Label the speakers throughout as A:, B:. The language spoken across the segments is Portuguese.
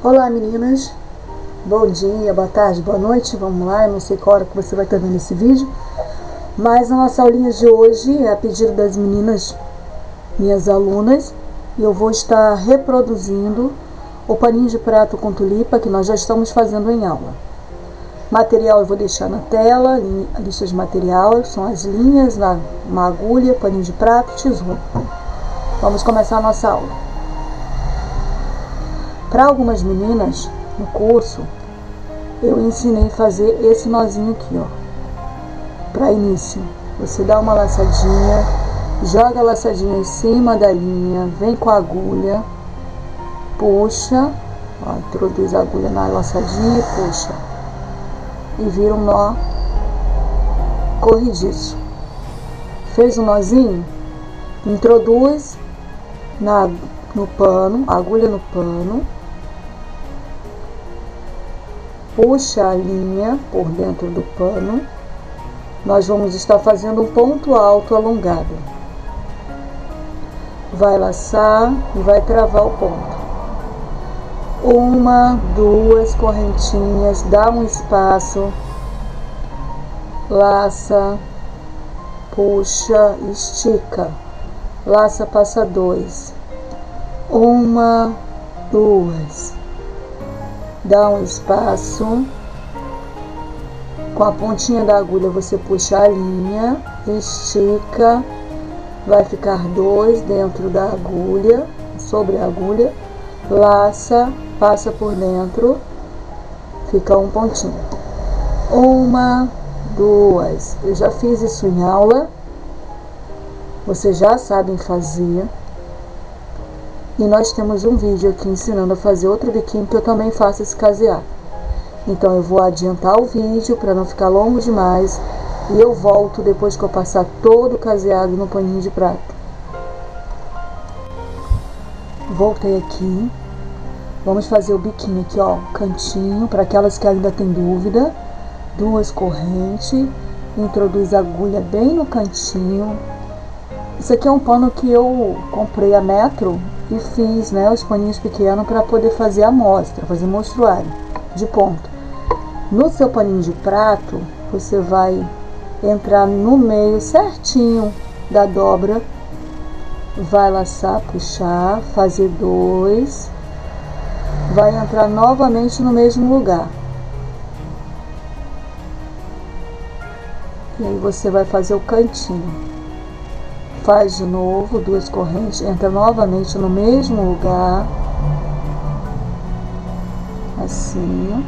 A: Olá meninas, bom dia, boa tarde, boa noite, vamos lá, eu não sei qual hora que você vai estar vendo esse vídeo, mas a nossa aulinha de hoje é a pedido das meninas, minhas alunas, e eu vou estar reproduzindo o paninho de prato com tulipa que nós já estamos fazendo em aula. Material eu vou deixar na tela, a lista de material, são as linhas, uma agulha, paninho de prato, tesoura. Vamos começar a nossa aula. Para algumas meninas no curso, eu ensinei a fazer esse nozinho aqui, ó, para início. Você dá uma laçadinha, joga a laçadinha em cima da linha, vem com a agulha, puxa, ó, introduz a agulha na laçadinha e puxa, e vira um nó corrediço. Fez um nozinho? Introduz no pano, a agulha no pano, puxa a linha por dentro do pano. Nós vamos estar fazendo um ponto alto alongado. Vai laçar e vai travar o ponto. Uma, duas correntinhas, dá um espaço, laça, puxa, estica, laça, passa dois. Uma, duas. Dá um espaço, com a pontinha da agulha você puxa a linha, estica, vai ficar dois dentro da agulha, sobre a agulha, laça, passa por dentro, fica um pontinho. Uma, duas. Eu já fiz isso em aula, vocês já sabem fazer. E nós temos um vídeo aqui ensinando a fazer outro biquinho que eu também faço esse caseado. Então eu vou adiantar o vídeo para não ficar longo demais. E eu volto depois que eu passar todo o caseado no paninho de prato. Voltei aqui. Vamos fazer o biquinho aqui, ó, cantinho, para aquelas que ainda tem dúvida. Duas correntes. Introduz a agulha bem no cantinho. Isso aqui é um pano que eu comprei a metro e fiz, né, os paninhos pequenos para poder fazer a amostra, fazer mostruário de ponto. No seu paninho de prato, você vai entrar no meio certinho da dobra, vai laçar, puxar, fazer dois, vai entrar novamente no mesmo lugar. E aí você vai fazer o cantinho. Faz de novo, duas correntes, entra novamente no mesmo lugar, assim.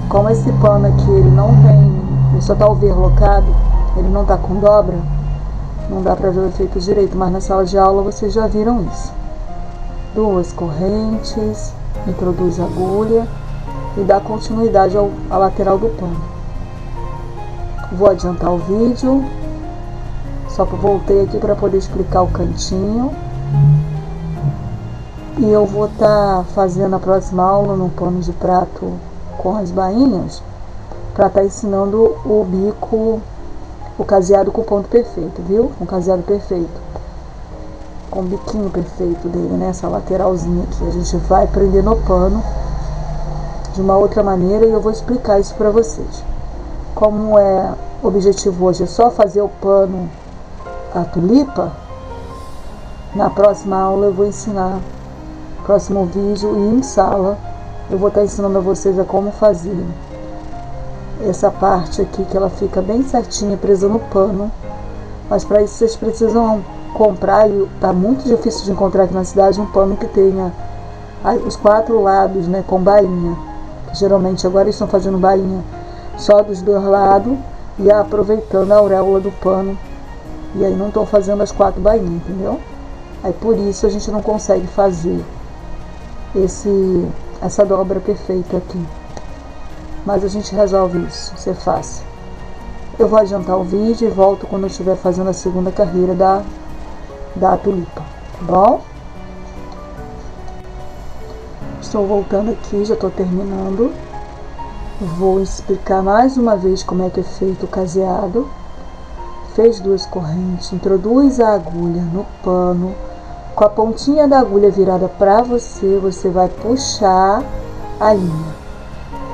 A: Como esse pano aqui, ele não tem, ele só tá overlocado, ele não tá com dobra, não dá pra ver o efeito direito, mas na sala de aula vocês já viram isso. Duas correntes, introduz a agulha e dá continuidade à lateral do pano. Vou adiantar o vídeo, só que eu voltei aqui para poder explicar o cantinho. E eu vou estar fazendo a próxima aula no pano de prato com as bainhas, para estar ensinando o bico, o caseado com ponto perfeito, viu? Um caseado perfeito, com o biquinho perfeito dele, né? Essa lateralzinha aqui, a gente vai prender no pano de uma outra maneira e eu vou explicar isso para vocês. Como o objetivo hoje é só fazer o pano, a tulipa, na próxima aula eu vou ensinar, próximo vídeo e em sala, eu vou estar ensinando a vocês a como fazer essa parte aqui, que ela fica bem certinha, presa no pano. Mas para isso vocês precisam comprar, e tá muito difícil de encontrar aqui na cidade, um pano que tenha os quatro lados, né, com bainha. Geralmente agora eles estão fazendo bainha só dos dois lados e aproveitando a auréola do pano, e aí não estão fazendo as quatro bainhas, entendeu? Aí por isso a gente não consegue fazer essa dobra perfeita aqui, mas a gente resolve isso, isso é fácil. Eu vou adiantar o vídeo e volto quando eu estiver fazendo a segunda carreira da tulipa, tá bom? Estou voltando aqui, já estou terminando. Vou explicar mais uma vez como é que é feito o caseado. Fez duas correntes, introduz a agulha no pano, Com a pontinha da agulha virada para você, você vai puxar a linha.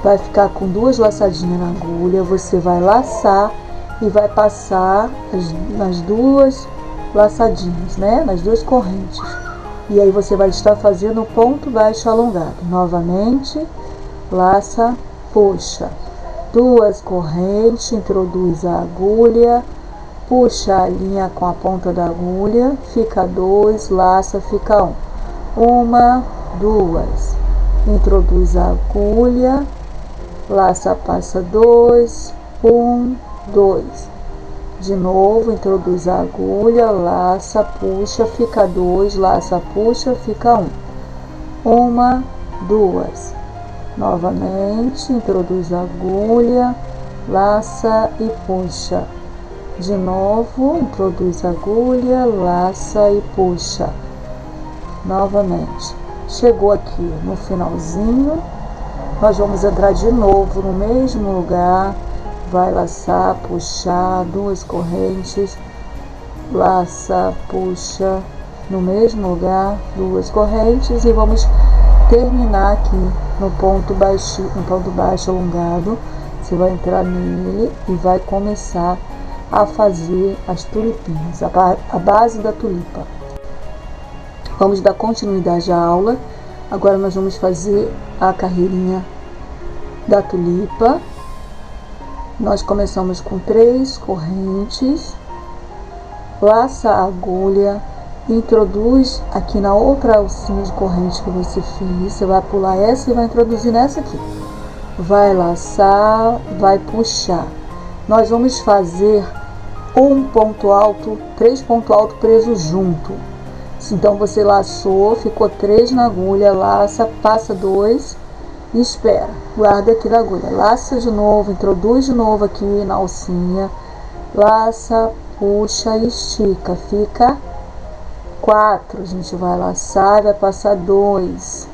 A: Vai ficar com 2 laçadinhas na agulha, você vai laçar e vai passar nas 2 laçadinhas, né? Nas 2 correntes. E aí você vai estar fazendo ponto baixo alongado. Novamente, laça, puxa. 2 correntes, introduz a agulha, puxa a linha com a ponta da agulha, fica 2, laça, fica 1. 1, 2, introduz a agulha, laça, passa 2, 1, 2. De novo, introduz a agulha, laça, puxa, fica 2, laça, puxa, fica 1. 1, 2. Novamente, introduz a agulha, laça e puxa. De novo, introduz a agulha, laça e puxa. Novamente. Chegou aqui no finalzinho, nós vamos entrar de novo no mesmo lugar. Vai laçar, puxar, 2 correntes, laça, puxa, no mesmo lugar, 2 correntes e vamos terminar aqui no ponto baixo alongado. Você vai entrar nele e vai começar a fazer as tulipinhas, a base da tulipa. Vamos dar continuidade à aula. Agora nós vamos fazer a carreirinha da tulipa. Nós começamos com 3 correntes, laça a agulha, introduz aqui na outra alcinha de corrente que você fez, você vai pular essa e vai introduzir nessa aqui. Vai laçar, vai puxar. Nós vamos fazer um ponto alto, 3 pontos altos presos junto. Então você laçou, ficou 3 na agulha, laça, passa 2, e espera, guarda aqui na agulha, laça de novo, introduz de novo aqui na alcinha, laça, puxa e estica, fica 4, a gente vai laçar, vai passar 2,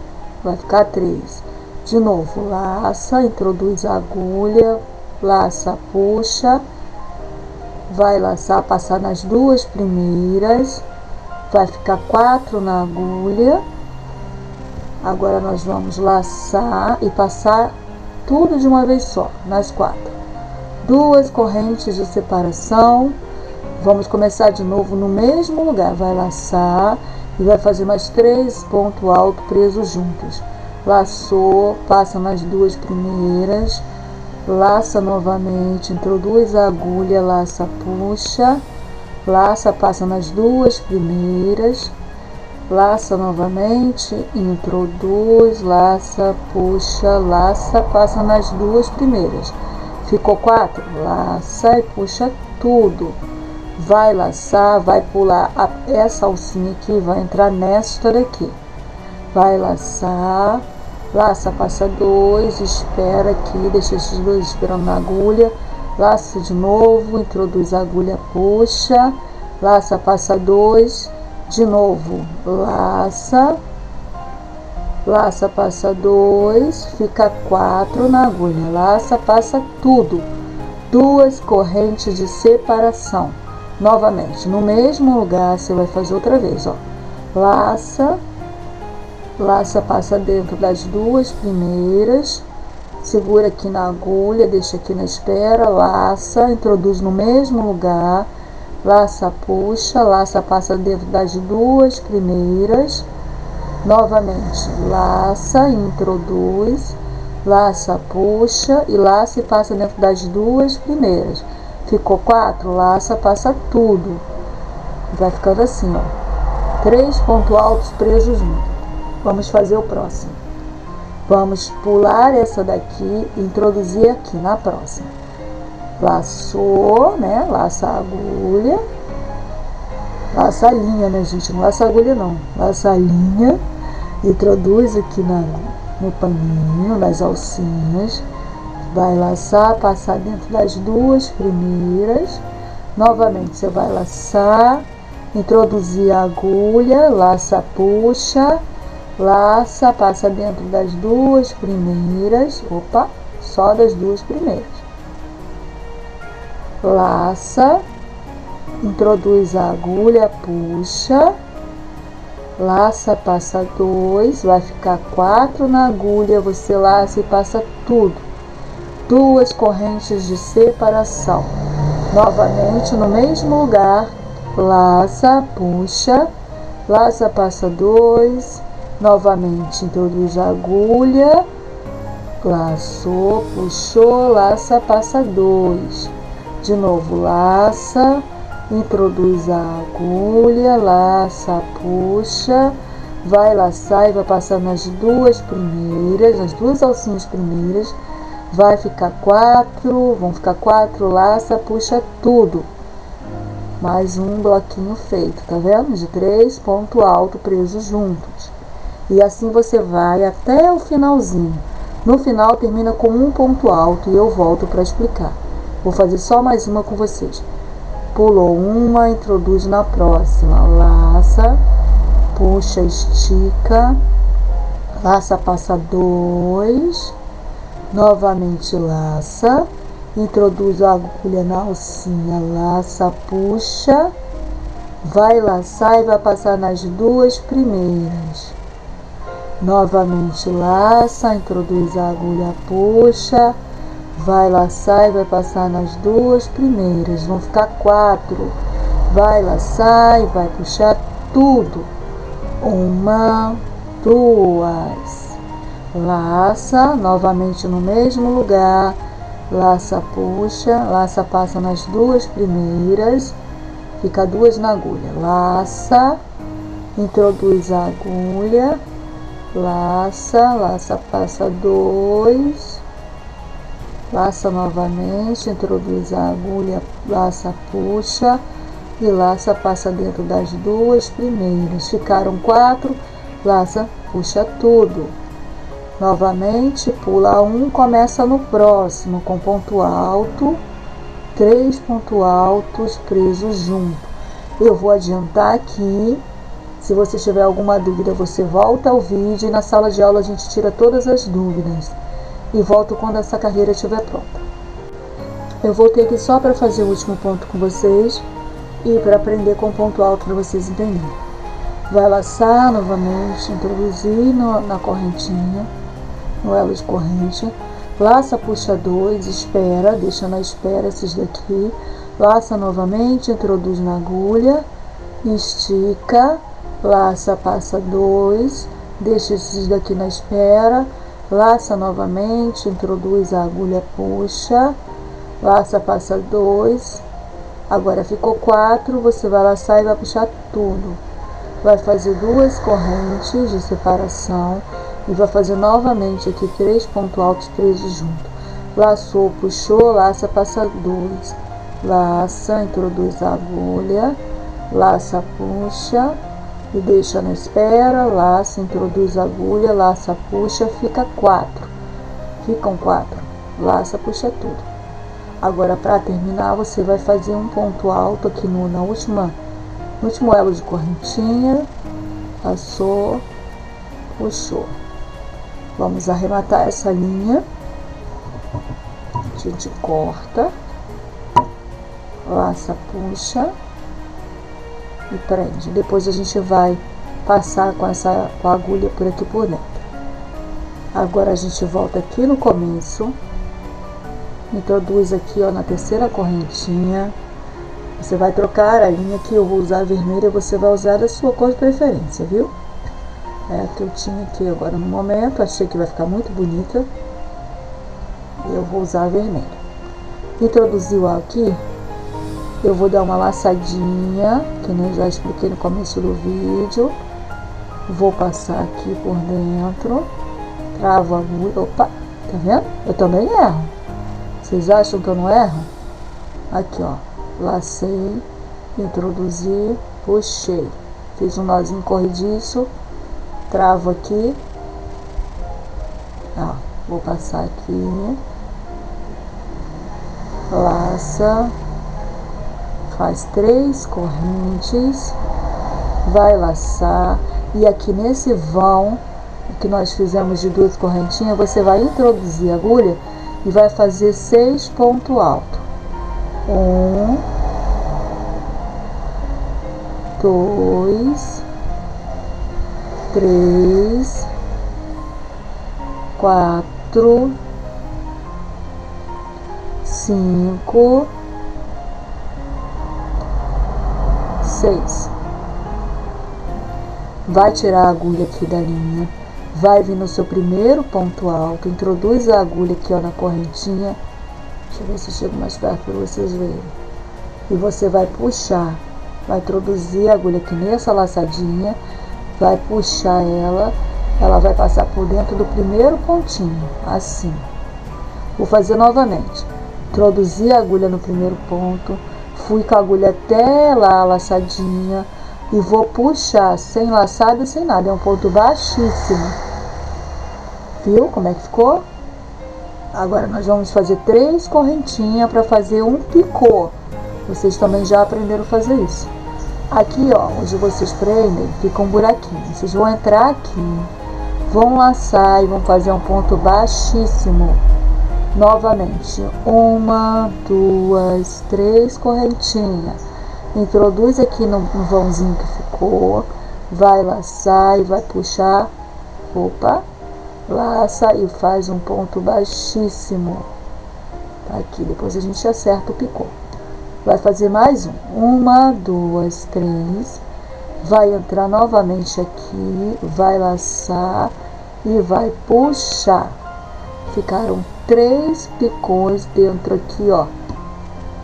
A: vai ficar 3, de novo, laça, introduz a agulha, laça, puxa, vai laçar, passar nas 2 primeiras, vai ficar 4 na agulha. Agora nós vamos laçar e passar tudo de uma vez só, nas 4. 2 correntes de separação. Vamos começar de novo no mesmo lugar. Vai laçar e vai fazer mais 3 pontos altos presos juntos. Laçou, passa nas 2 primeiras, laça novamente, introduz a agulha, laça, puxa, laça, passa nas 2 primeiras, laça novamente, introduz, laça, puxa, laça, passa nas 2 primeiras. Ficou 4, laça e puxa tudo. Vai laçar, vai pular essa alcinha aqui, vai entrar nesta daqui. Vai laçar, laça, passa 2, espera aqui, deixa esses 2 esperando na agulha. Laça de novo, introduz a agulha, puxa, laça, passa 2. De novo, laça, laça, passa 2, fica 4 na agulha, laça, passa tudo, 2 correntes de separação. Novamente, no mesmo lugar, você vai fazer outra vez, ó. Laça, laça, passa dentro das 2 primeiras, segura aqui na agulha, deixa aqui na espera, laça, introduz no mesmo lugar, laça, puxa, laça, passa dentro das 2 primeiras, novamente, laça, introduz, laça, puxa e laça e passa dentro das 2 primeiras. Ficou 4, laça, passa tudo. Vai ficando assim, ó. 3 pontos altos presos juntos. Vamos fazer o próximo. Vamos pular essa daqui e introduzir aqui na próxima. Laçou, né? Laça a agulha. Laça a linha, né, gente? Não laça a agulha, não. Laça a linha. Introduz aqui no paninho, nas alcinhas. Vai laçar, passar dentro das 2 primeiras. Novamente, você vai laçar. Introduzir a agulha. Laça, puxa. Laça, passa dentro das 2 primeiras. Opa, só das 2 primeiras. Laça, introduz a agulha, puxa, laça, passa 2, vai ficar 4 na agulha, você laça e passa tudo. 2 correntes de separação. Novamente no mesmo lugar, laça, puxa, laça, passa 2, novamente introduz a agulha, laçou, puxou, laça, passa 2, de novo laça, introduz a agulha, laça, puxa, vai laçar e vai passar nas duas primeiras, nas duas alcinhas primeiras, vai ficar 4, vão ficar 4, laça, puxa tudo. Mais um bloquinho feito, tá vendo? De 3 ponto alto presos juntos. E assim você vai até o finalzinho. No final termina com um ponto alto e eu volto para explicar. Vou fazer só mais uma com vocês. Pulou uma, introduz na próxima. Laça, puxa, estica, laça, passa 2, novamente laça, introduz a agulha na alcinha, laça, puxa, vai laçar e vai passar nas duas primeiras. Novamente laça, introduz a agulha, puxa, vai laçar e vai passar nas duas primeiras. Vão ficar 4. Vai laçar e vai puxar tudo. 1, 2. Laça, novamente no mesmo lugar. Laça, puxa, laça, passa nas duas primeiras. Fica 2 na agulha. Laça, introduz a agulha. Laça, laça, passa 2, laça novamente, introduz a agulha, laça, puxa e laça, passa dentro das duas primeiras. Ficaram 4, laça, puxa tudo. Novamente, pula 1, começa no próximo com ponto alto, 3 pontos altos presos junto. Eu vou adiantar aqui. Se você tiver alguma dúvida, você volta ao vídeo e na sala de aula a gente tira todas as dúvidas. E volto quando essa carreira estiver pronta. Eu voltei aqui só para fazer o último ponto com vocês e para aprender com ponto alto para vocês entenderem. Vai laçar novamente, introduzir na correntinha, no elo de corrente. Laça, puxa 2, espera, deixa na espera esses daqui. Laça novamente, introduz na agulha, estica. Laça, passa 2, deixa esses daqui na espera, laça novamente, introduz a agulha, puxa, laça, passa 2, agora ficou 4, você vai laçar e vai puxar tudo. Vai fazer 2 correntes de separação e vai fazer novamente aqui 3 pontos altos presos junto. Laçou, puxou, laça, passa 2, laça, introduz a agulha, laça, puxa, e deixa na espera, laça, introduz a agulha, laça, puxa, fica 4. Ficam 4. Laça, puxa tudo. Agora, para terminar, você vai fazer um ponto alto aqui no último elo de correntinha. Passou, puxou. Vamos arrematar essa linha. A gente corta. Laça, puxa. E prende. Depois a gente vai passar com a agulha por aqui por dentro. Agora a gente volta aqui no começo, introduz aqui, ó, na terceira correntinha. Você vai trocar a linha que eu vou usar a vermelha, você vai usar da sua cor de preferência, viu? É a que eu tinha aqui agora no momento, achei que vai ficar muito bonita. E eu vou usar a vermelha. Introduziu aqui. Eu vou dar uma laçadinha, que eu já expliquei no começo do vídeo. Vou passar aqui por dentro. Travo a agulha. Opa, tá vendo? Eu também erro. Vocês acham que eu não erro? Aqui, ó. Lacei, introduzi, puxei. Fiz um nozinho corrediço. Travo aqui. Ó, vou passar aqui. Laça. Faz 3 correntes, vai laçar, e aqui nesse vão que nós fizemos de 2 correntinhas, você vai introduzir a agulha e vai fazer 6 pontos altos. 1, 2, 3, 4, 5, 6. Vai tirar a agulha aqui da linha, vai vir no seu primeiro ponto alto, introduz a agulha aqui, ó, na correntinha. Deixa eu ver se eu chego mais perto para vocês verem. E você vai puxar, vai introduzir a agulha aqui nessa laçadinha, vai puxar ela vai passar por dentro do primeiro pontinho, assim. Vou fazer novamente. Introduzi a agulha no primeiro ponto, fui com a agulha até lá a laçadinha e vou puxar sem laçada e sem nada. É um ponto baixíssimo. Viu como é que ficou? Agora nós vamos fazer 3 correntinhas para fazer um picô. Vocês também já aprenderam a fazer isso. Aqui, ó, onde vocês prendem, fica um buraquinho. Vocês vão entrar aqui, vão laçar e vão fazer um ponto baixíssimo. Novamente, 1, 2, 3 correntinhas. Introduz aqui no vãozinho que ficou, vai laçar e vai puxar. Opa! Laça e faz um ponto baixíssimo. Tá aqui, depois a gente acerta o picô. Vai fazer mais um. 1, 2, 3. Vai entrar novamente aqui, vai laçar e vai puxar. Ficaram 3 picôs dentro aqui, ó,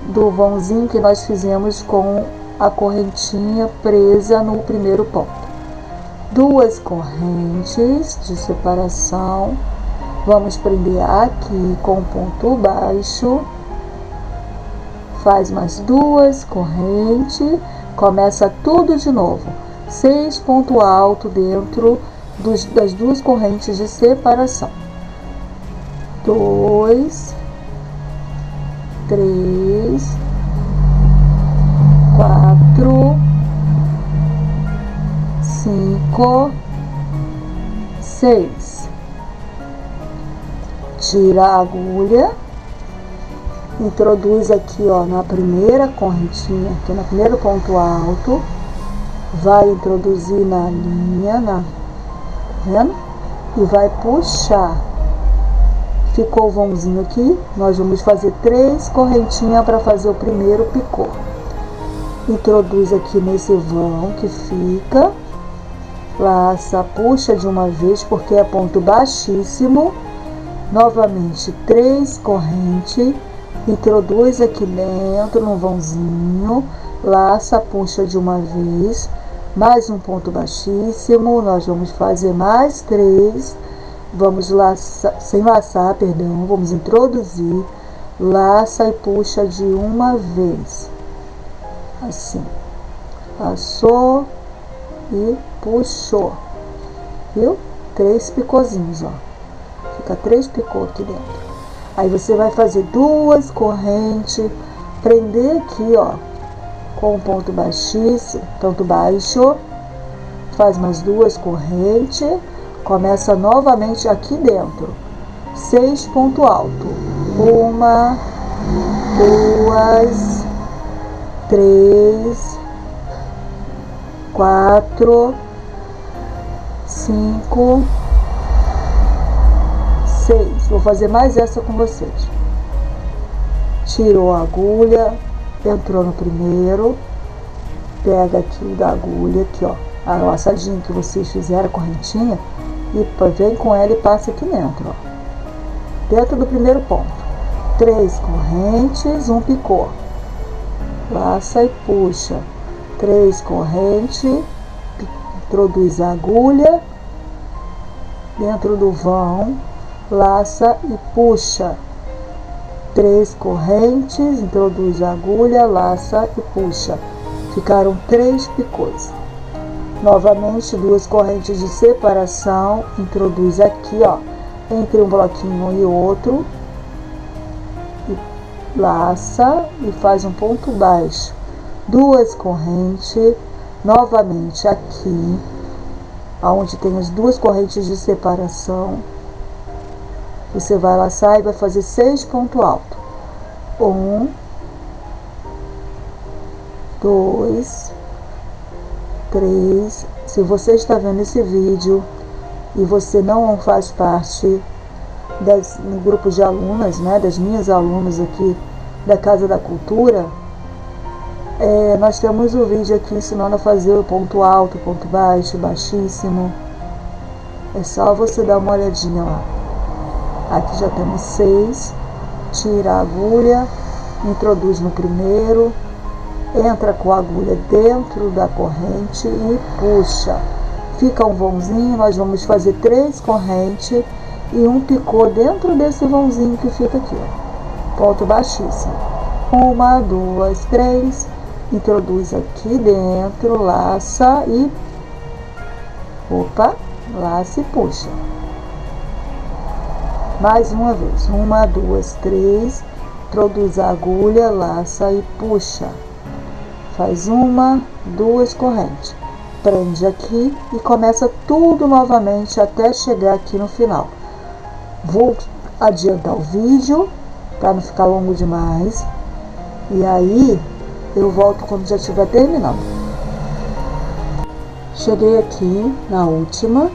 A: do vãozinho que nós fizemos com a correntinha presa no primeiro ponto. 2 correntes de separação. Vamos prender aqui com ponto baixo. Faz mais 2 correntes. Começa tudo de novo. 6 pontos altos dentro das 2 correntes de separação. 2, 3, 4, 5, 6. Tira a agulha, introduz aqui, ó, na primeira correntinha, aqui no primeiro ponto alto, vai introduzir na linha, tá vendo? E vai puxar. Ficou o vãozinho aqui, nós vamos fazer 3 correntinhas para fazer o primeiro picô. Introduz aqui nesse vão que fica, laça, puxa de uma vez porque é ponto baixíssimo. Novamente 3 correntes, introduz aqui dentro no vãozinho, laça, puxa de uma vez, mais um ponto baixíssimo. Nós vamos fazer mais 3. Vamos laçar, sem laçar, perdão, vamos introduzir, laça e puxa de uma vez, assim, passou e puxou, viu? 3 picôzinhos, ó, fica 3 picô aqui dentro. Aí você vai fazer 2 correntes, prender aqui, ó, com um ponto baixíssimo, ponto baixo, faz mais 2 correntes. Começa novamente aqui dentro. 6 pontos altos. 1, 2, 3, 4, 5, 6. Vou fazer mais essa com vocês. Tirou a agulha, entrou no primeiro. Pega aqui o da agulha, aqui, ó, a laçadinha que vocês fizeram, a correntinha. E vem com ela e passa aqui dentro, ó. Dentro do primeiro ponto. 3 correntes, um picô. Laça e puxa. 3 correntes. Introduz a agulha. Dentro do vão. Laça e puxa. 3 correntes. Introduz a agulha, laça e puxa. Ficaram 3 picôs. Novamente 2 correntes de separação, introduz aqui, ó, entre um bloquinho e outro, e laça e faz um ponto baixo. 2 correntes, novamente aqui, aonde tem as 2 correntes de separação, você vai laçar e vai fazer 6 pontos altos. 1, 2, 3, Se você está vendo esse vídeo e você não faz parte no grupo de alunas, né, das minhas alunas aqui da Casa da Cultura, nós temos o vídeo aqui ensinando a fazer o ponto alto, ponto baixo, baixíssimo. É só você dar uma olhadinha lá. Aqui já temos 6. Tira a agulha, introduz no primeiro, entra com a agulha dentro da corrente e puxa. Fica um vãozinho, nós vamos fazer 3 correntes e um picô dentro desse vãozinho que fica aqui, ó. Ponto baixíssimo. 1, 2, 3. Introduz aqui dentro, laça e laça e puxa. Mais uma vez. 1, 2, 3. Introduz a agulha, laça e puxa. Faz 1, 2 correntes. Prende aqui e começa tudo novamente até chegar aqui no final. Vou adiantar o vídeo para não ficar longo demais. E aí eu volto quando já estiver terminando. Cheguei aqui na última,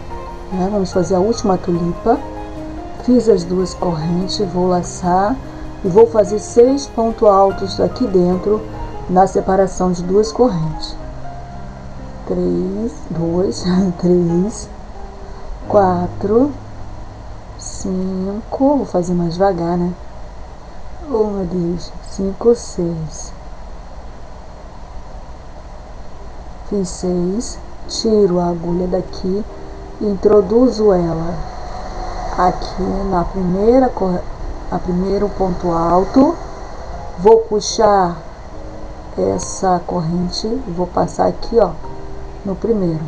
A: né? Vamos fazer a última tulipa. Fiz as 2 correntes, vou laçar e vou fazer 6 pontos altos aqui dentro na separação de 2 correntes. 3, 2, 3, 4, 5, vou fazer mais devagar, né? 1, 2, 5, 6. Fiz 6, tiro a agulha daqui e introduzo ela aqui na primeiro ponto alto. Vou puxar essa corrente, vou passar aqui, ó, no primeiro.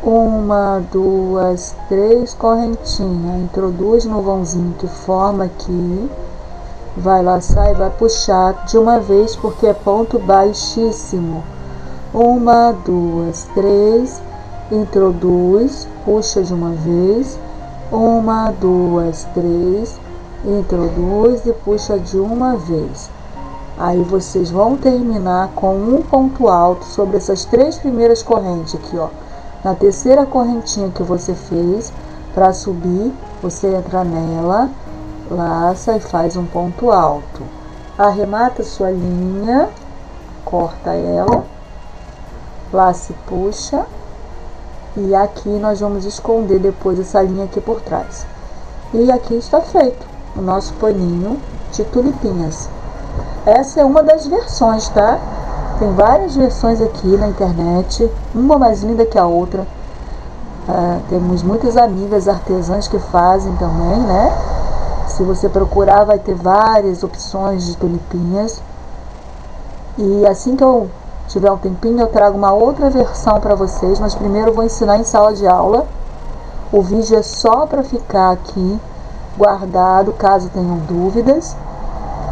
A: 1, 2, 3 correntinhas, introduz no vãozinho que forma aqui, vai laçar e vai puxar de uma vez porque é ponto baixíssimo. 1, 2, 3, introduz, puxa de uma vez. 1, 2, 3, introduz e puxa de uma vez. Aí vocês vão terminar com um ponto alto sobre essas 3 primeiras correntes aqui, ó. Na terceira correntinha que você fez, para subir, você entra nela, laça e faz um ponto alto. Arremata sua linha, corta ela, laça e puxa. E aqui nós vamos esconder depois essa linha aqui por trás. E aqui está feito o nosso paninho de tulipinhas. Essa é uma das versões, tá? Tem várias versões aqui na internet, uma mais linda que a outra. Temos muitas amigas artesãs que fazem também, né? Se você procurar, vai ter várias opções de tulipinhas. E assim que eu tiver um tempinho, eu trago uma outra versão para vocês, mas primeiro eu vou ensinar em sala de aula. O vídeo é só para ficar aqui guardado, caso tenham dúvidas.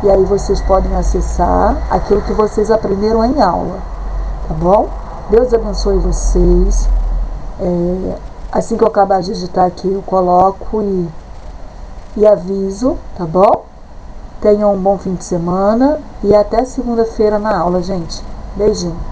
A: E aí vocês podem acessar aquilo que vocês aprenderam em aula, tá bom? Deus abençoe vocês. Assim que eu acabar de editar aqui, eu coloco e aviso, tá bom? Tenham um bom fim de semana e até segunda-feira na aula, gente. Beijinho.